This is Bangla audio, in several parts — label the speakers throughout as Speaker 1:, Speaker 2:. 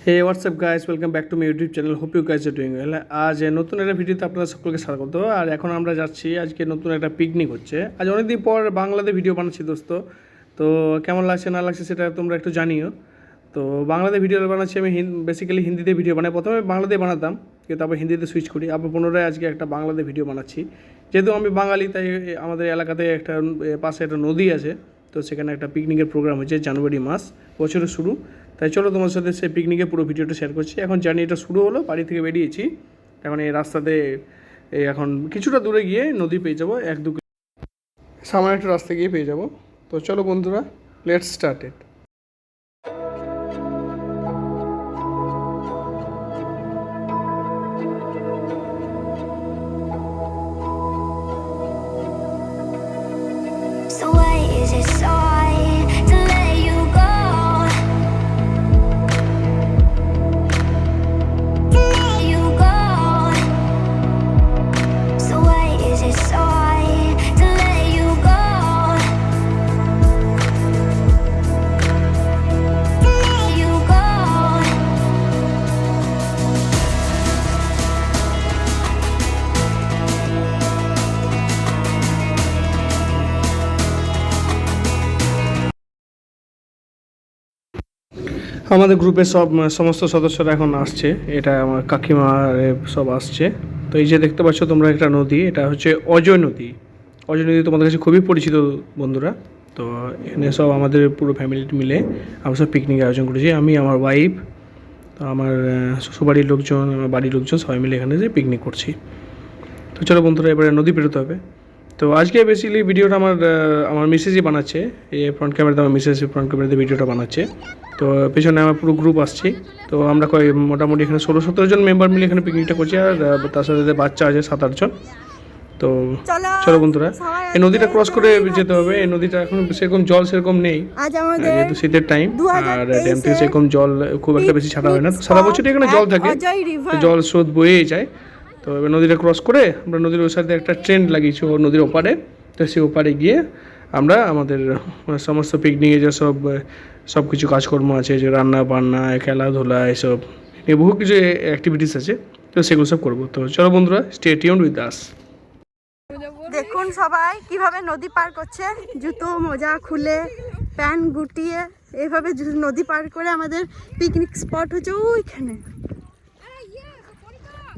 Speaker 1: Hey what's up guys, welcome back to my YouTube channel. Hope you guys are doing well. আজ নতুন একটা ভিডিওতে আপনাদের সকলকে স্বাগত। আর এখন আমরা যাচ্ছি, আজকে নতুন একটা পিকনিক হচ্ছে। আজ অনেকদিন পর বাংলাতে ভিডিও বানাচ্ছি দোস্ত। তো কেমন লাগছে না লাগছে সেটা তোমরা একটু জানিও। তো বাংলাতে ভিডিও বানাচ্ছি আমি, বেসিক্যালি হিন্দিতে ভিডিও বানাই। প্রথমে বাংলাতে বানাতাম, কিন্তু তারপর হিন্দিতে সুইচ করি। আবার পুনরায় আজকে একটা বাংলাতে ভিডিও বানাচ্ছি। যেহেতু আমি বাঙালি, তাই আমাদের এলাকাতে একটা পাশে একটা নদী আছে, তো সেখানে একটা পিকনিকের প্রোগ্রাম হচ্ছে জানুয়ারি মাস, বছরের শুরু। তাই চলো তোমার সাথে সেই পিকনিকের পুরো ভিডিওটা শেয়ার করছি। এখন জার্নিটা শুরু হলো, বাড়ি থেকে বেরিয়েছি। এখন এই রাস্তাতে এখন কিছুটা দূরে গিয়ে নদী পেয়ে যাবো, 1-2 সামনে একটা রাস্তা গিয়ে পেয়ে যাবো। তো চলো বন্ধুরা, let's start it.
Speaker 2: So why is it so hard to let you go? To let you go. So why is it so hard to let you go? To let you go.
Speaker 1: আমাদের গ্রুপের সমস্ত সদস্যরা এখন আসছে। এটা আমার কাকিমার সব আসছে। তো এই যে দেখতে পাচ্ছ তোমরা একটা নদী, এটা হচ্ছে অজয় নদী। অজয় নদী তোমাদের কাছে খুবই পরিচিত বন্ধুরা। তো এখানে সব আমাদের পুরো ফ্যামিলি মিলে আমরা সব পিকনিক আয়োজন করেছি। আমি, আমার ওয়াইফ, তো আমার শ্বশুরবাড়ির লোকজন, আমার বাড়ির লোকজন সবাই মিলে এখানে যে পিকনিক করছি। তো চলো বন্ধুরা, এবারে নদী পেরোতে হবে। তো আজকে বেসিক্যালি ভিডিওটা আমার মিসেসই বানাচ্ছে। এই ফ্রন্ট ক্যামেরাতে আমার মিসেস ফ্রন্ট ক্যামেরাতে ভিডিওটা বানাচ্ছে। তো পেছনে আমার পুরো গ্রুপ আসছি। তো আমরা মোটামুটি এখানে 16-17 জন মেম্বার মিলে এখানে পিকনিকটা করছি। আর তার সাথে বাচ্চা আছে 7-8 জন। তো চলো বন্ধুরা, এই নদীটা ক্রস করে যেতে হবে। এই নদীটা এখন সেরকম জল সেরকম নেই, যেহেতু শীতের টাইম। আর ড্যাম থেকে সেরকম জল খুব একটা বেশি ছাড়া হয় না। সারা বছরই এখানে জল থাকে, জল স্রোত বয়েই যায়। তো এবার নদীটা ক্রস করে আমরা নদীর ওই সাথে একটা ট্রেন লাগিয়েছি নদীর ওপারে। তো সেই ওপারে গিয়ে আমরা আমাদের সমস্ত পিকনিকে যে সব কিছু কাজকর্ম আছে, যে রান্না বান্না, খেলাধুলা, এসব বহু কিছু অ্যাক্টিভিটিস আছে, তো সেগুলো সব করবো। তো চলো বন্ধুরা, স্টে টিউনড উইথ আস।
Speaker 3: দেখুন সবাই কিভাবে নদী পার করছে, জুতো মোজা খুলে, প্যান্ট গুটিয়ে এইভাবে নদী পার করে। আমাদের পিকনিক স্পট হচ্ছে ওইখানে,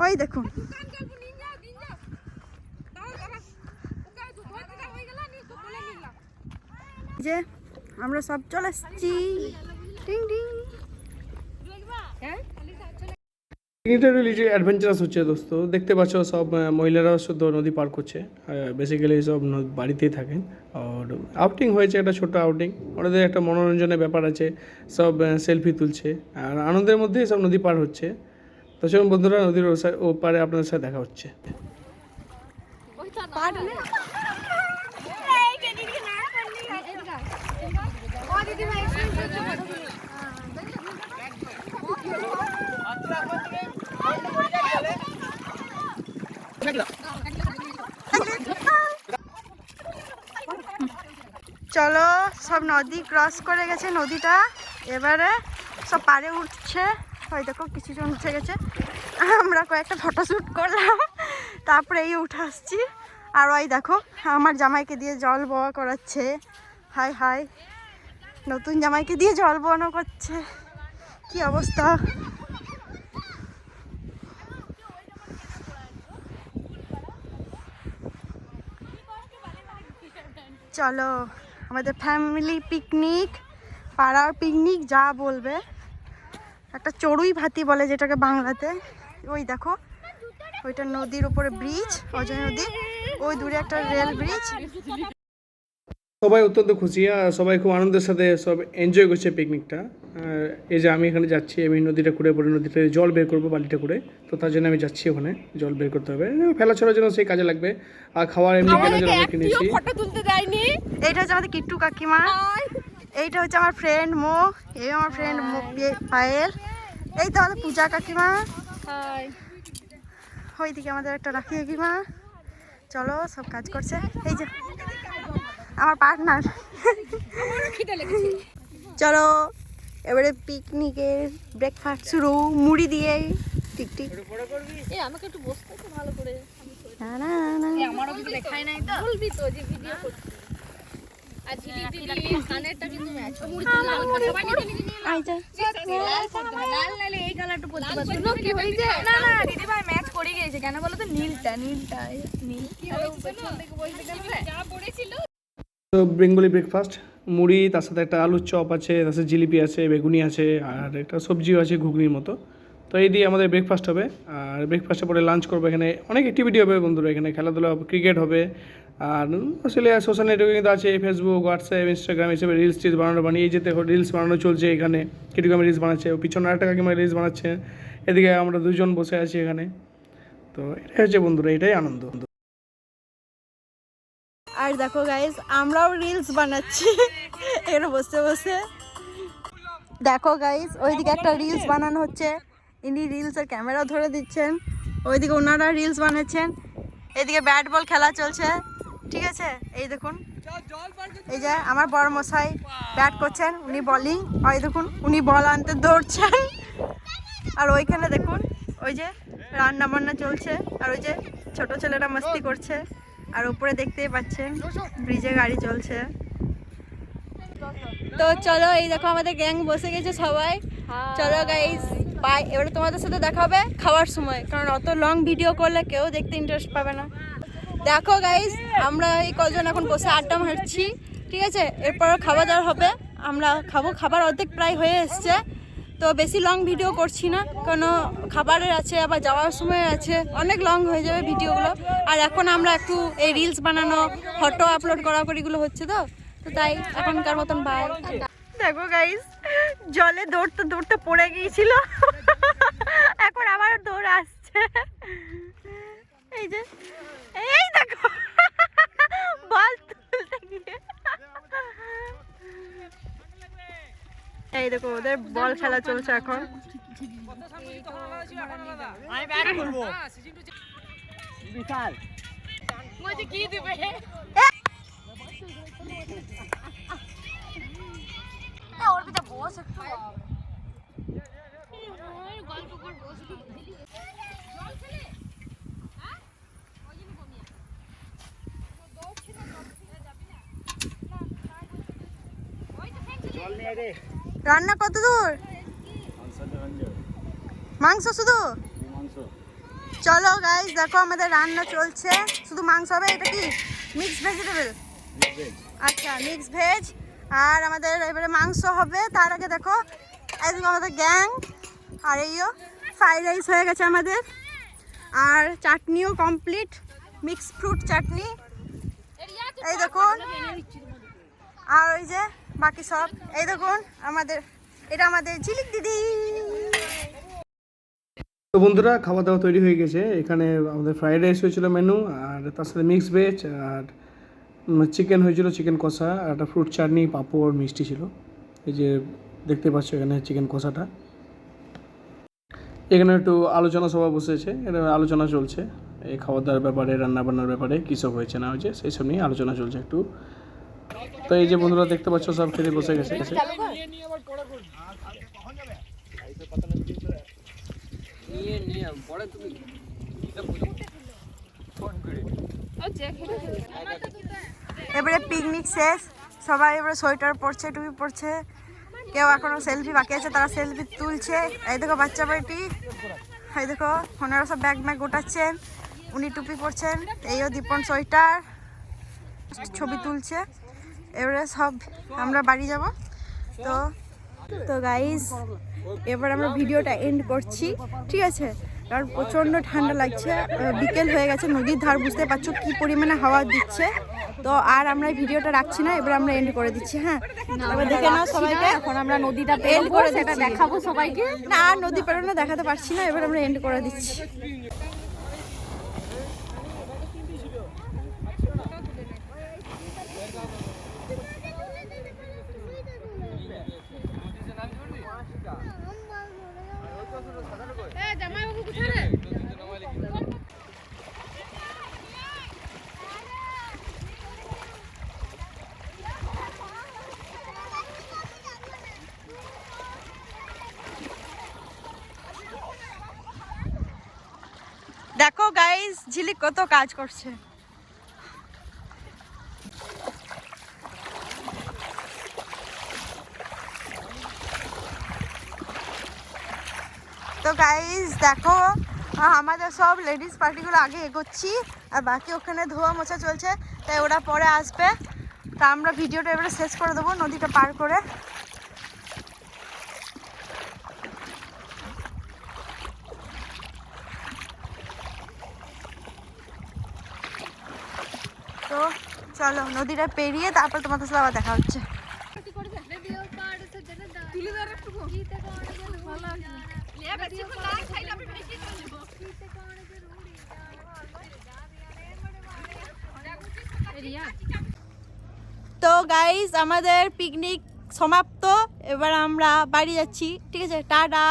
Speaker 3: ওই দেখুন। যে আমরা সব চলে এসেছি। টিং টিং।
Speaker 1: পিকনিকটা রিলেটেড অ্যাডভেঞ্চারাস হচ্ছে দোস্ত। দেখতে পাচ্ছ সব মহিলারাও শুধু নদী পার করছে। বেসিক্যালি সব বাড়িতেই থাকেন। আর আউটিং হয়েছে, একটা ছোটো আউটিং। ওনাদের একটা মনোরঞ্জনের ব্যাপার আছে, সব সেলফি তুলছে আর আনন্দের মধ্যেই সব নদী পার হচ্ছে। তো চলুন বন্ধুরা, নদীর ওপারে আপনাদের সাথে দেখা হচ্ছে।
Speaker 3: চলো, সব নদী ক্রস করে গেছে নদীটা, এবারে সব পাড়ে উঠছে। ওই দেখো কিছু জন উঠে গেছে, আমরা কয়েকটা ফটোশ্যুট করলাম, তারপরে এই উঠে আসছি। আর ওই দেখো আমার জামাইকে দিয়ে জল বোয়া করাচ্ছে। হাই হাই, নতুন জামাইকে দিয়ে জল বোয়ানো করছে, কি অবস্থা। চলো, আমাদের ফ্যামিলি পিকনিক, পাড়ার পিকনিক যা বলবে। একটা চড়ুই ভাতি বলে যেটাকে বাংলাতে। ওই দেখো ওইটা নদীর উপরে ব্রিজ, অজয় নদী, ওই দূরে একটা রেল ব্রিজ।
Speaker 1: সবাই অত্যন্ত খুশি আর সবাই খুব আনন্দের সাথে সব এনজয় করছে পিকনিকটা। এই যে আমি এখানে যাচ্ছি, আমি নদীটা ঘুরে পরে নদীতে জল বের করবো বালিটা করে। তো তার জন্য আমি যাচ্ছি, ওখানে জল বের করতে হবে, ফেলা ছড়ার জন্য সেই কাজে লাগবে। আর খাওয়ার এমনি কেনার জন্য আমরা কিনেছি।
Speaker 3: এইটা হচ্ছে আমাদের কিট্টু কাকিমা, এইটা হচ্ছে আমার ফ্রেন্ড মো, এই আমার ফ্রেন্ড পায়েল, এই তো আমাদের পূজা কাকিমা, ওইদিকে আমাদের একটা রাখি কাকিমা। চলো, সব কাজ করছে। এই যে আমার পার্টনার। চলো, এবারে পিকনিকের ব্রেকফাস্ট শুরু মুড়ি দিয়ে ঠিক ঠিক
Speaker 4: আমাকে একটু বসতে তো ভালো করে
Speaker 3: না না না
Speaker 4: আমারও কিছু দেখাই নাই তো বলবি তো যে ভিডিও করছি আর ঝিলিক কানেরটা কিন্তু ম্যাচ মুড়ি তো লাল সবাই নিতে
Speaker 3: আইজা
Speaker 4: লাল নালে এই কালারটা পড়তে পারছো কি হইছে না না দিদি ভাই ম্যাচ করে গিয়েছে কেন বলো তো নীলটা নীল কি হইছে থেকে বলতে গেলে যা পড়েছিল।
Speaker 1: তো বেঙ্গলি ব্রেকফাস্ট মুড়ি, তার সাথে একটা আলুর চপ আছে, তার সাথে জিলিপি আছে, বেগুনি আছে, আর একটা সবজিও আছে ঘুগনির মতো। তো এই দিয়ে আমাদের ব্রেকফাস্ট হবে। আর ব্রেকফাস্টের পরে লাঞ্চ করবো। এখানে অনেক অ্যাক্টিভিটি হবে বন্ধুরা, এখানে খেলাধুলা হবে, ক্রিকেট হবে, আর আসলে সোশ্যাল নেটওয়ার্কিং তো আছে, ফেসবুক, হোয়াটসঅ্যাপ, ইনস্টাগ্রাম হিসেবে রিলস বানিয়ে যেতে রিলস বানানো চলছে এখানে। কিরকম রিলস বানাচ্ছে, পিছনে আরেকটা কাকিমা রিলস বানাচ্ছে, এদিকে আমরা দুজন বসে আছি এখানে। তো এটাই হচ্ছে বন্ধুরা, এটাই আনন্দ।
Speaker 3: আর দেখো গাইস আমরাও রিলস বানাচ্ছি এখানে বসে বসে। দেখো গাইস ওইদিকে একটা রিলস বানানো হচ্ছে, ইনি রিলসের ক্যামেরা ধরে দিচ্ছেন, ওইদিকে ওনারা রিলস বানাচ্ছেন, এইদিকে ব্যাট বল খেলা চলছে, ঠিক আছে। এই দেখুন এই যে আমার বড় মশাই ব্যাট করছেন, উনি বোলিং, আর এই দেখুন উনি বল আনতে দৌড়ছেন। আর ওইখানে দেখুন ওই যে রান্না বান্না চলছে, আর ওই যে ছোট ছেলেরা মস্তি করছে, আর উপরে দেখতেই পাচ্ছেন ব্রিজে গাড়ি চলছে। তো চলো এই দেখো আমাদের গ্যাং বসে গেছে সবাই। চলো গাইস বাই, এবারে তোমাদের সাথে দেখা হবে খাওয়ার সময়, কারণ অত লং ভিডিও করলে কেউ দেখতে ইন্টারেস্ট পাবে না। দেখো গাইস আমরা এই কজন এখন বসে আড্ডা মারছি, ঠিক আছে। এরপর খাওয়া দাওয়া হবে, আমরা খাবো, খাবার অর্ধেক প্রায় হয়ে এসছে। তো বেশি লং ভিডিও করছি না, কারণ খাবারের আছে, আবার যাওয়ার সময় আছে, অনেক লং হয়ে যাবে ভিডিওগুলো। আর এখন আমরা একটু এই রিলস বানানো, ফটো আপলোড করাকরিগুলো হচ্ছে, তো তাই এখনকার মতন বাই। দেখো গাইস জলে দৌড়তে দৌড়তে পড়ে গিয়েছিল, এখন আবার দৌড় আসছে। এই যে এই দেখো বল তুলতে গিয়ে, এই দেখো ওদের বল খেলা চলছে এখন।
Speaker 5: আমি ব্যাট করব বিশাল
Speaker 4: মুঝে কি দিবে
Speaker 3: ওর ভিতরে বস একটু
Speaker 4: গল্প কর বস
Speaker 5: জল নিয়ে রে
Speaker 3: রান্না কত দূর? মাংস শুধু? চলো গাইস দেখো আমাদের রান্না চলছে, শুধু মাংস হবে। এটা কি মিক্স ভেজিটেবল? আচ্ছা মিক্স ভেজ। আর আমাদের এবারে মাংস হবে, তার আগে দেখো একদম আমাদের গ্যাং। আর এইও ফ্রাইড রাইস হয়ে গেছে আমাদের, আর চাটনিও কমপ্লিট, মিক্স ফ্রুট চাটনি এই দেখুন। আর ওই যে বাকি সব এই দেখুন আমাদের, এটা আমাদের ঝিলিক দিদি।
Speaker 1: তো বন্ধুরা খাওয়া দাওয়া তৈরি হয়ে গেছে। এখানে আমাদের ফ্রাইড রাইস হয়েছিল মেনু, আর তার সাথে মিক্স ভেজ, আর চিকেন হয়েছিল, চিকেন কষা, আর একটা ফ্রুট চাটনি, পাঁপড়, মিষ্টি ছিল। এই যে দেখতে পাচ্ছ এখানে চিকেন কষাটা। এখানে একটু আলোচনা সভা বসেছে, এটা আলোচনা চলছে এই খাওয়া দাওয়ার ব্যাপারে, রান্নাবান্নার ব্যাপারে, কী সব হয়েছে না হয়েছে সেই সব নিয়ে আলোচনা চলছে একটু। তো এই যে বন্ধুরা দেখতে পাচ্ছ সব খেতে বসে গেছে।
Speaker 3: এবারে পিকনিক শেষ, সবাই এবারে সোয়েটার পরছে, টুপি পরছে, কেউ এখনো সেলফি বাকি আছে, তারা সেলফি তুলছে। এই দেখো বাচ্চা বাড়িটি, এই দেখো ওনারা সব ব্যাগ ম্যাগ গোটাচ্ছেন, উনি টুপি পরছেন, এইও দীপন সোয়েটার, ছবি তুলছে। এবারে সব আমরা বাড়ি যাব। তো তো গাইস এবার আমরা ভিডিওটা এন্ড করছি, ঠিক আছে, কারণ প্রচণ্ড ঠান্ডা লাগছে, বিকেল হয়ে গেছে, নদীর ধার বুঝতে পারছো কি পরিমাণে হাওয়া দিচ্ছে। তো আর আমরা এই ভিডিওটা রাখছি না, এবার আমরা এন্ড করে দিচ্ছি। হ্যাঁ এবার দেখে নাও সবাইকে,
Speaker 4: এখন আমরা নদীটা
Speaker 3: এন্ড করে
Speaker 4: সেটা দেখাবো সবাইকে।
Speaker 3: না আর নদী পেরোনো দেখাতে পারছি না, এবার আমরা এন্ড করে দিচ্ছি।
Speaker 4: জামাইবাবু কোথায়?
Speaker 3: দেখো গাইস ঝিলিক কত কাজ করছে। তো গাইস দেখো আমাদের সব লেডিস পার্টিগুলো আগে এগোচ্ছি আর বাকি ওখানে ধোয়া মোছা চলছে, তাই ওরা পরে আসবে। তা আমরা ভিডিওটা এবারে শেষ করে দেবো নদীটা পার করে। তো চলো নদীটা পেরিয়ে তারপর তোমাদের সাথে আবার দেখা হচ্ছে। তো গাইস আমাদের পিকনিক সমাপ্ত, এবার আমরা বাড়ি যাচ্ছি। ঠিক আছে, টাটা।